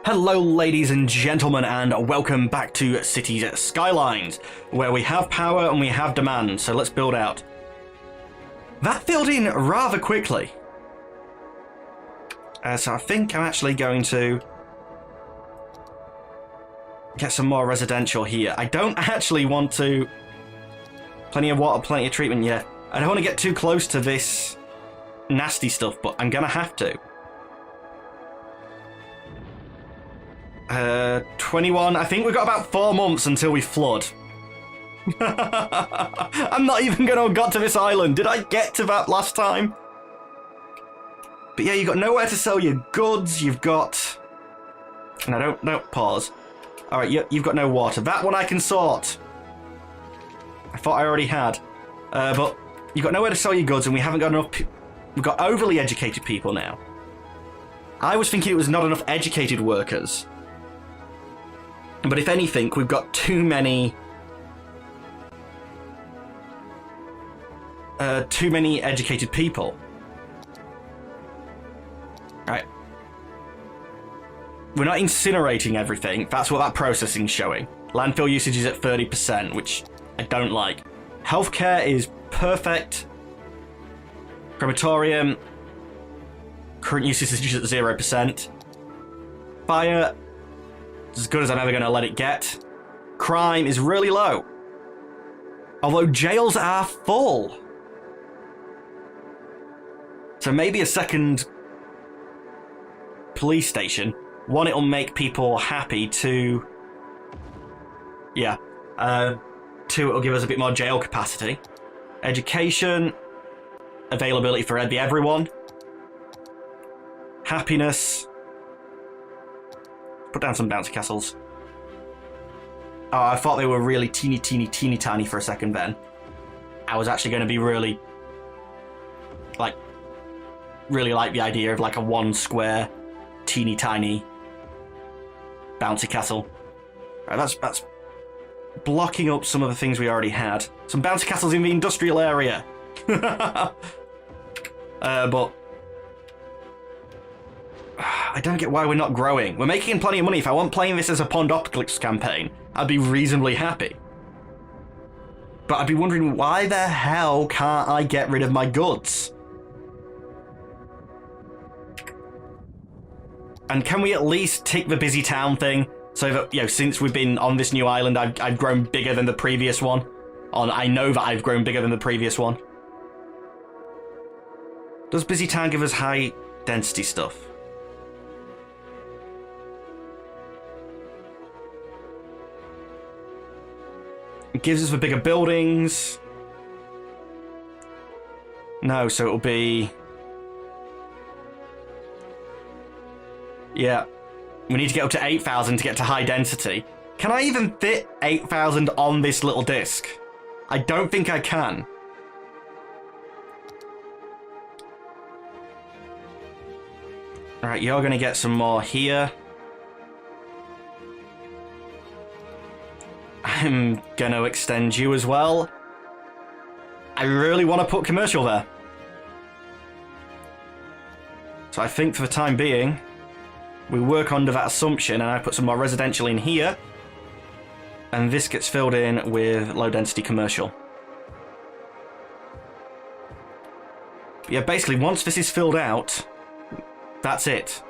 Hello ladies and gentlemen, and welcome back to Cities Skylines, where we have power and we have demand, so let's build out. That filled in rather quickly. So I think I'm actually going to get some more residential here. I don't actually want to... Plenty of water, plenty of treatment, yeah. I don't want to get too close to this nasty stuff, but I'm going to have to. 21. I think we've got about 4 months until we flood. I'm not even going to have got to this island. Did I get to that last time? But yeah, you've got nowhere to sell your goods. You've got... No, don't pause. Alright, you've got no water. That one I can sort. I thought I already had. But you've got nowhere to sell your goods, and we haven't got enough... We've got overly educated people now. I was thinking it was not enough educated workers. But if anything, we've got too many educated people. Right. We're not incinerating everything. That's what that processing's showing. Landfill usage is at 30%, which I don't like. Healthcare is perfect. Crematorium. Current usage is at 0%. Fire. As good as I'm ever going to let it get. Crime is really low. Although jails are full. So maybe a second police station. One, it'll make people happy. Two, yeah. Two, it'll give us a bit more jail capacity. Education. Availability for everyone. Happiness. Put down some bouncy castles. Oh, I thought they were really teeny tiny for a second then. I was actually going to be really like the idea of like a 1 square, teeny tiny bouncy castle. Right, that's blocking up some of the things we already had. Some bouncy castles in the industrial area. But I don't get why we're not growing. We're making plenty of money. If I want playing this as a Pondocalypse campaign, I'd be reasonably happy. But I'd be wondering, why the hell can't I get rid of my goods? And can we at least tick the busy town thing? So that, you know, since we've been on this new island, I've grown bigger than the previous one. I know that I've grown bigger than the previous one. Does busy town give us high density stuff? It gives us the bigger buildings. No, so it'll be... Yeah. We need to get up to 8,000 to get to high density. Can I even fit 8,000 on this little disc? I don't think I can. Alright, you're going to get some more here. I'm going to extend you as well. I really want to put commercial there. So I think for the time being, we work under that assumption, and I put some more residential in here. And this gets filled in with low density commercial. But yeah, basically, once this is filled out, that's it.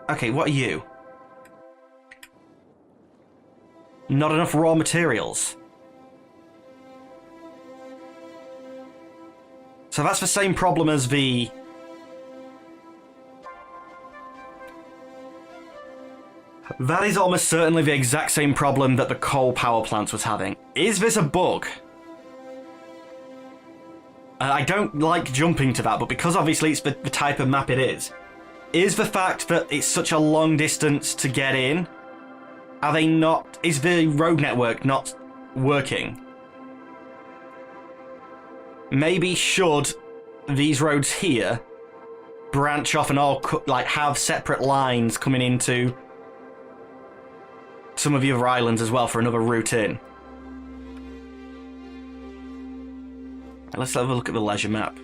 Okay, what are you? Not enough raw materials. So that's the same problem as the... That is almost certainly the exact same problem that the coal power plants was having. Is this a bug? I don't like jumping to that, but because obviously it's the type of map it is the fact that it's such a long distance to get in, are they not... Is the road network not working? Maybe should these roads here branch off and all like have separate lines coming into some of the other islands as well for another route in. Let's have a look at the leisure map.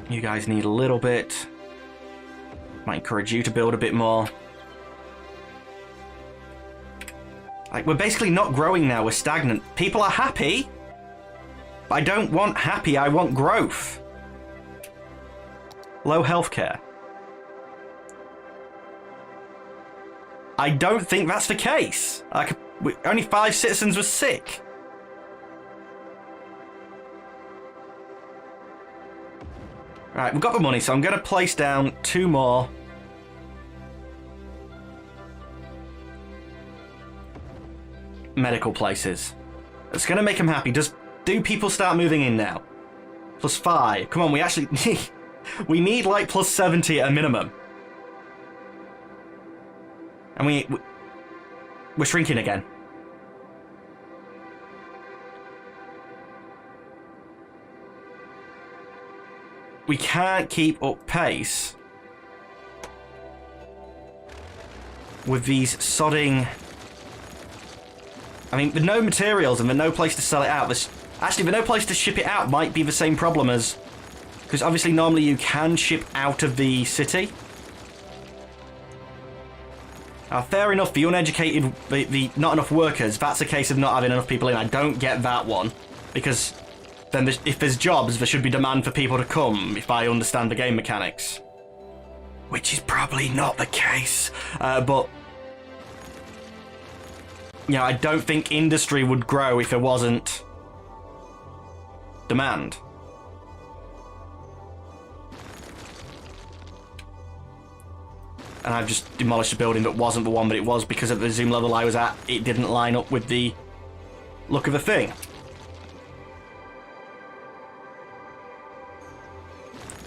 You guys need a little bit. Might encourage you to build a bit more. Like, we're basically not growing now, we're stagnant. People are happy, but I don't want happy, I want growth. Low healthcare. I don't think that's the case. Like, only 5 citizens were sick. Right, we've got the money, so I'm going to place down 2 more. Medical places. It's going to make them happy. Do people start moving in now? +5. Come on, we actually need... we need like +70 at a minimum. And we're shrinking again. We can't keep up pace with these sodding... I mean, with no materials and with no place to sell it out, actually, with no place to ship it out might be the same problem as... Because obviously normally you can ship out of the city. Fair enough, the uneducated, the not enough workers, that's a case of not having enough people in. I don't get that one. Because then if there's jobs, there should be demand for people to come, if I understand the game mechanics. Which is probably not the case. But... yeah, I don't think industry would grow if there wasn't demand. And I've just demolished a building that wasn't the one that it was because at the zoom level I was at, it didn't line up with the look of the thing.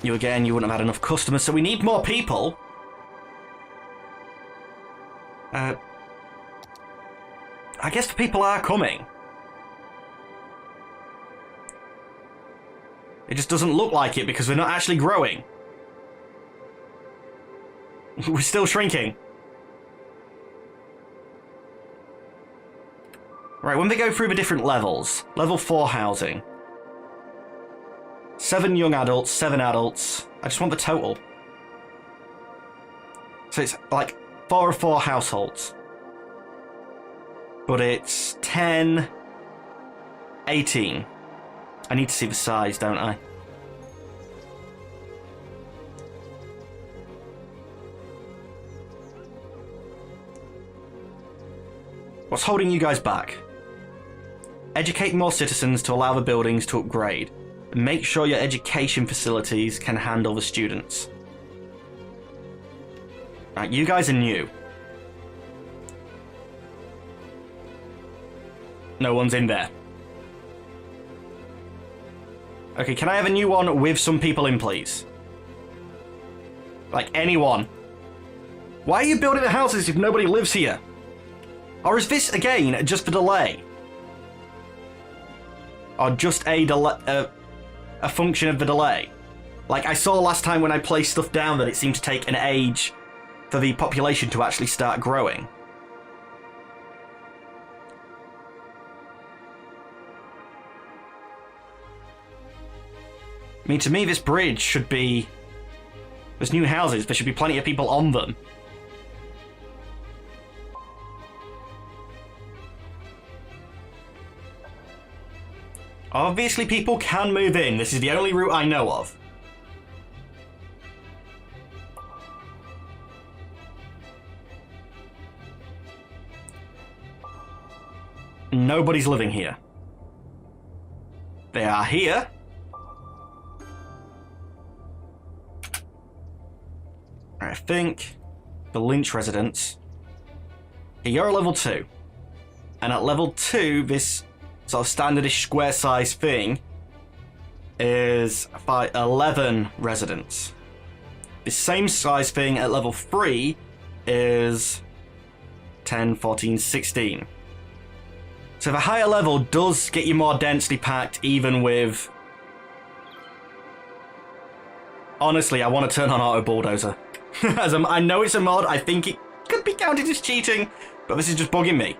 You again, you wouldn't have had enough customers, so we need more people. I guess the people are coming. It just doesn't look like it because we're not actually growing. We're still shrinking. Right, when they go through the different levels, level 4 housing. 7 young adults, 7 adults. I just want the total. So it's like 4 of 4 households. But it's 10, 18. I need to see the size, don't I? What's holding you guys back? Educate more citizens to allow the buildings to upgrade. And make sure your education facilities can handle the students. Right, you guys are new. No one's in there. Okay, can I have a new one with some people in, please? Like, anyone. Why are you building the houses if nobody lives here? Or is this, again, just the delay? Or just a function of the delay? Like I saw last time when I placed stuff down that it seemed to take an age for the population to actually start growing. I mean, to me, this bridge should be... There's new houses, there should be plenty of people on them. Obviously, people can move in. This is the only route I know of. Nobody's living here. They are here. I think the Lynch residence. You're a level 2. And at level 2, this sort of standardish square size thing is by 11 residents. The same size thing at level 3 is 10, 14, 16. So the higher level does get you more densely packed even with... Honestly, I want to turn on Auto Bulldozer. I know it's a mod, I think it could be counted as cheating, but this is just bugging me.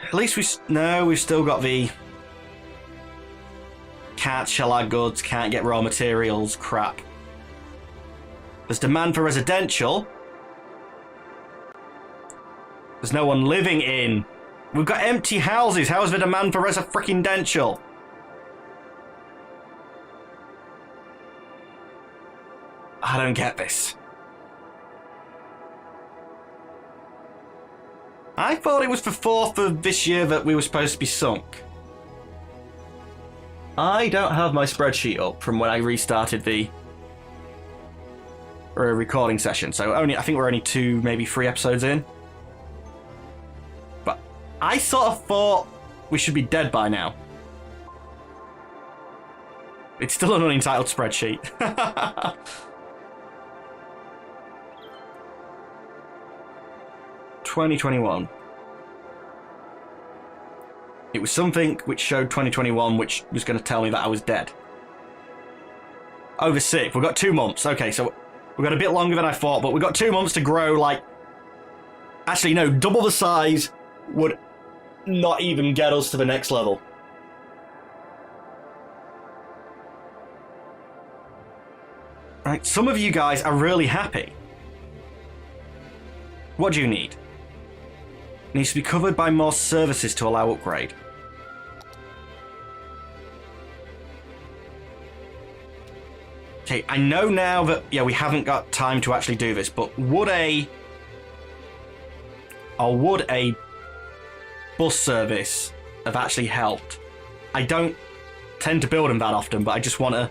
At least we've still got the can't sell our goods, can't get raw materials, crap. There's demand for residential. There's no one living in. We've got empty houses. How's the demand for freaking-dential? I don't get this. I thought it was the 4th of this year that we were supposed to be sunk. I don't have my spreadsheet up from when I restarted the recording session, so I think we're only 2, maybe 3 episodes in. But I sort of thought we should be dead by now. It's still an unentitled spreadsheet. 2021. It was something which showed 2021, which was going to tell me that I was dead. Over 6. We've got 2 months. Okay, so we've got a bit longer than I thought, but we've got 2 months to grow, like... Actually, no, double the size would not even get us to the next level. Right, some of you guys are really happy. What do you need? It needs to be covered by more services to allow upgrade. Okay, I know now that, yeah, we haven't got time to actually do this, but would a bus service have actually helped? I don't tend to build them that often, but I just want to...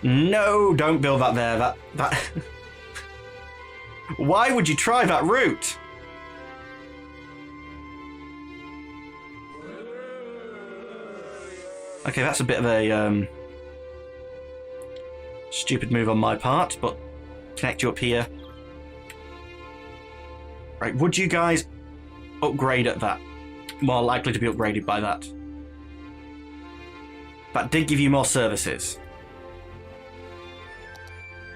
No, don't build that there. That... Why would you try that route? Okay, that's a bit of a stupid move on my part, but connect you up here. Right, would you guys upgrade at that? More likely to be upgraded by that. That did give you more services.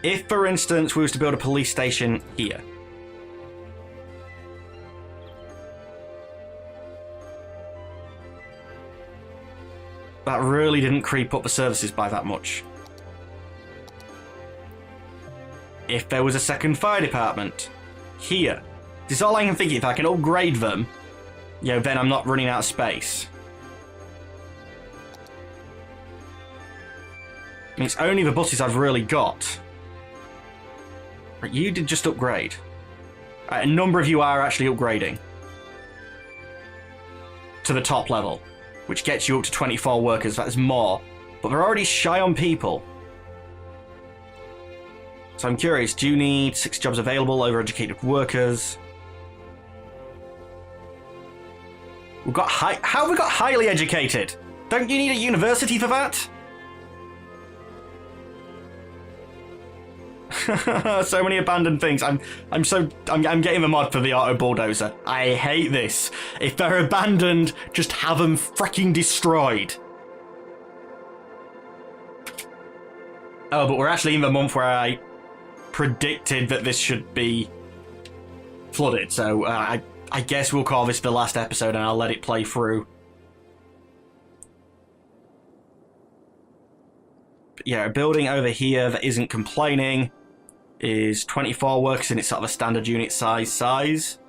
If, for instance, we was to build a police station here. That really didn't creep up the services by that much. If there was a second fire department here. This is all I can think. If I can upgrade them, you know, then I'm not running out of space. I mean, it's only the buses I've really got. But you did just upgrade. A number of you are actually upgrading to the top level, which gets you up to 24 workers. That is more, but they're already shy on people. So I'm curious, do you need 6 jobs available, overeducated workers? We've got how have we got highly educated? Don't you need a university for that? So many abandoned things. I'm getting the mod for the auto bulldozer. I hate this. If they're abandoned, just have them freaking destroyed. Oh, but we're actually in the month where I predicted that this should be flooded, so I guess we'll call this the last episode and I'll let it play through. But yeah, a building over here that isn't complaining is 24 workers, and it's sort of a standard unit size.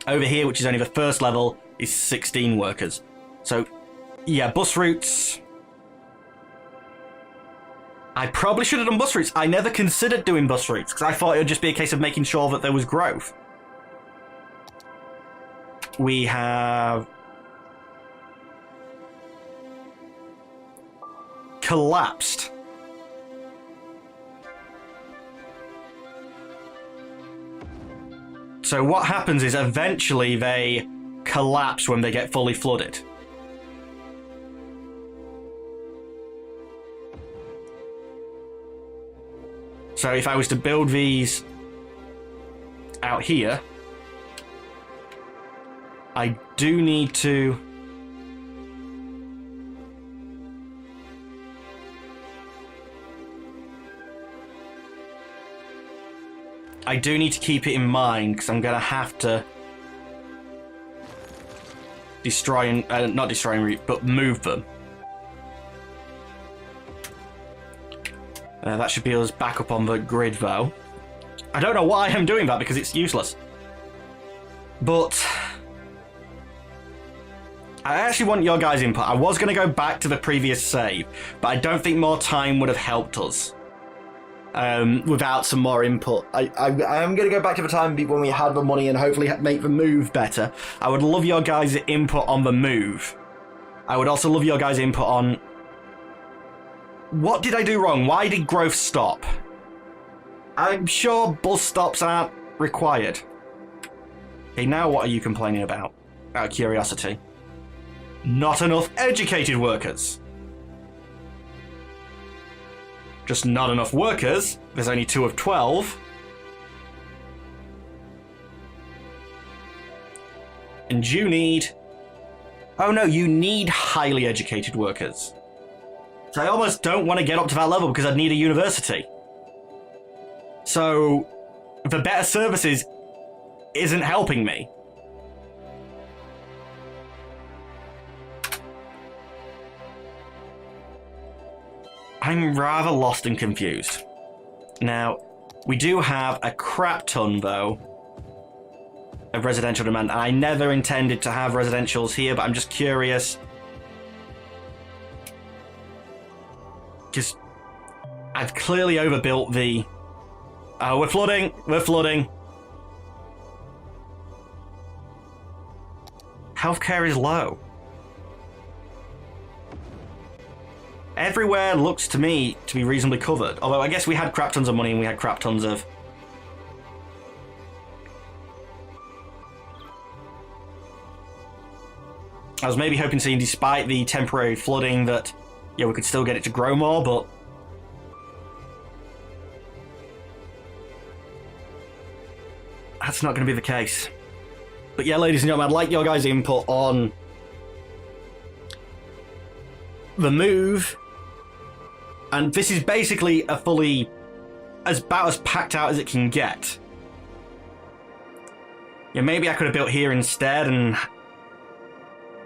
Over here, which is only the first level, is 16 workers. So, yeah, bus routes. I probably should have done bus routes. I never considered doing bus routes, because I thought it would just be a case of making sure that there was growth. We have... collapsed. So what happens is eventually they collapse when they get fully flooded. So if I was to build these out here, I do need to... I do need to keep it in mind, because I'm going to have to destroying, not destroying, but move them. That should be us back up on the grid, though. I don't know why I'm doing that, because it's useless. But I actually want your guys' input. I was going to go back to the previous save, but I don't think more time would have helped us without some more input. I am going to go back to the time when we had the money and hopefully make the move better. I would love your guys' input on the move. I would also love your guys' input on what did I do wrong? Why did growth stop? I'm sure bus stops aren't required. Okay, now what are you complaining about? Out of curiosity. Not enough educated workers. Just not enough workers. There's only 2 of 12. And you need... Oh no, you need highly educated workers. So I almost don't want to get up to that level because I'd need a university. So the better services isn't helping me. I'm rather lost and confused. Now, we do have a crap ton, though, of residential demand. And I never intended to have residentials here, but I'm just curious. Because I've clearly overbuilt the... Oh, we're flooding! We're flooding! Healthcare is low. Everywhere looks to me to be reasonably covered. Although I guess we had crap tons of money and we had crap tons of... I was maybe hoping to see, despite the temporary flooding, that yeah, we could still get it to grow more, but... that's not going to be the case. But yeah, ladies and gentlemen, I'd like your guys' input on the move. And this is basically a fully... about as packed out as it can get. Yeah, maybe I could have built here instead and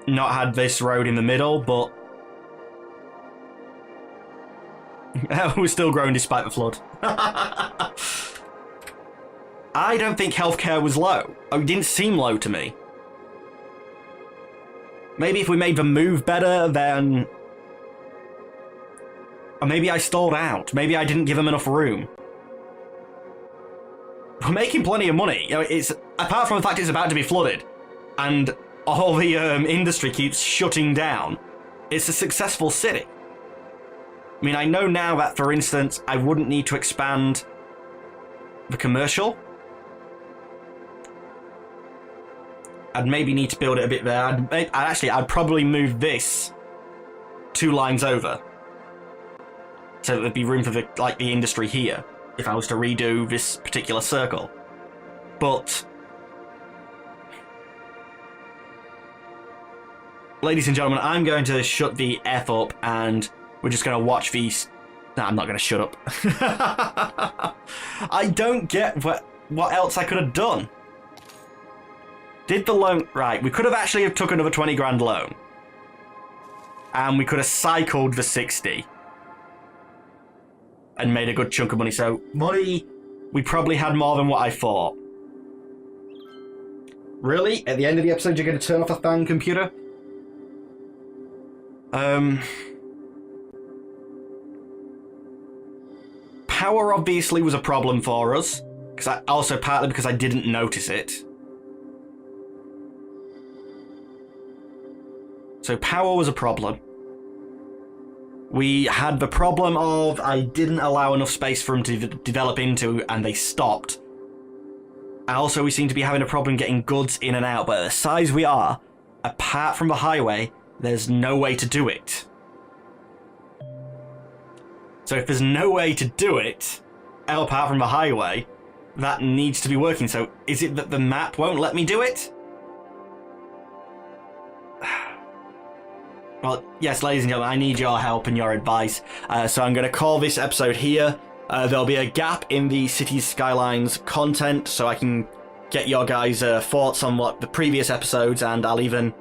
not had this road in the middle, but... we're still growing despite the flood. I don't think healthcare was low. It didn't seem low to me. Maybe if we made the move better, then... or maybe I stalled out. Maybe I didn't give them enough room. We're making plenty of money. You know, it's apart from the fact it's about to be flooded, and all the industry keeps shutting down. It's a successful city. I mean, I know now that, for instance, I wouldn't need to expand the commercial. I'd maybe need to build it a bit there. I'd probably move this 2 lines over, so that there'd be room for the industry here if I was to redo this particular circle. But ladies and gentlemen, I'm going to shut the F up and we're just going to watch these... No, I'm not going to shut up. I don't get what else I could have done. Did the loan... Right, we could have actually took another 20 grand loan. And we could have cycled the 60. And made a good chunk of money. So, money, we probably had more than what I thought. Really? At the end of the episode, you're going to turn off a fan, computer? Power obviously was a problem for us, partly because I didn't notice it. So power was a problem. We had the problem of I didn't allow enough space for them to develop into, and they stopped. Also, we seem to be having a problem getting goods in and out, but at the size we are, apart from the highway, there's no way to do it. So if there's no way to do it, apart from the highway, that needs to be working. So is it that the map won't let me do it? Well, yes, ladies and gentlemen, I need your help and your advice. So I'm going to call this episode here. There'll be a gap in the Cities Skylines content, so I can get your guys' thoughts on what the previous episodes, and I'll even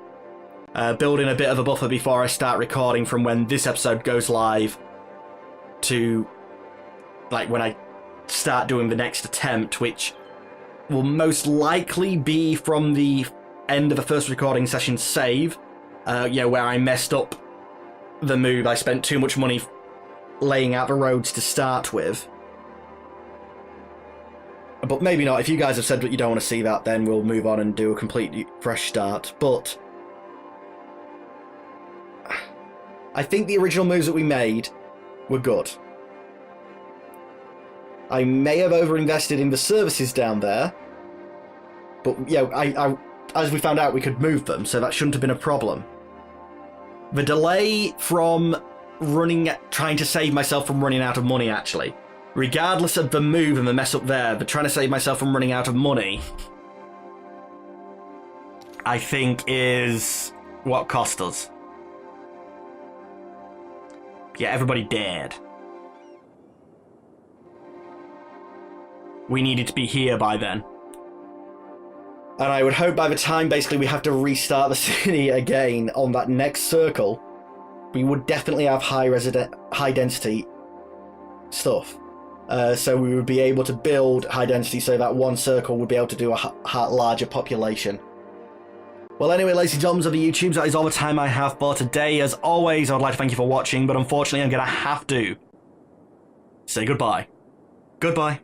build in a bit of a buffer before I start recording from when this episode goes live to like when I start doing the next attempt, which will most likely be from the end of the first recording session save, where I messed up the move. I spent too much money laying out the roads to start with. But maybe not. If you guys have said that you don't want to see that, then we'll move on and do a completely fresh start. But I think the original moves that we made were good. I may have overinvested in the services down there, but I as we found out, we could move them, so that shouldn't have been a problem. The delay from trying to save myself from running out of money, actually, regardless of the move and the mess up there, but trying to save myself from running out of money, I think is what cost us. Yeah, everybody dead. We needed to be here by then. And I would hope by the time basically we have to restart the city again on that next circle, we would definitely have high density stuff. So we would be able to build high density so that one circle would be able to do a larger population. Well, anyway, ladies and gentlemen of the YouTubes, that is all the time I have for today. As always, I would like to thank you for watching, but unfortunately I'm going to have to say goodbye. Goodbye.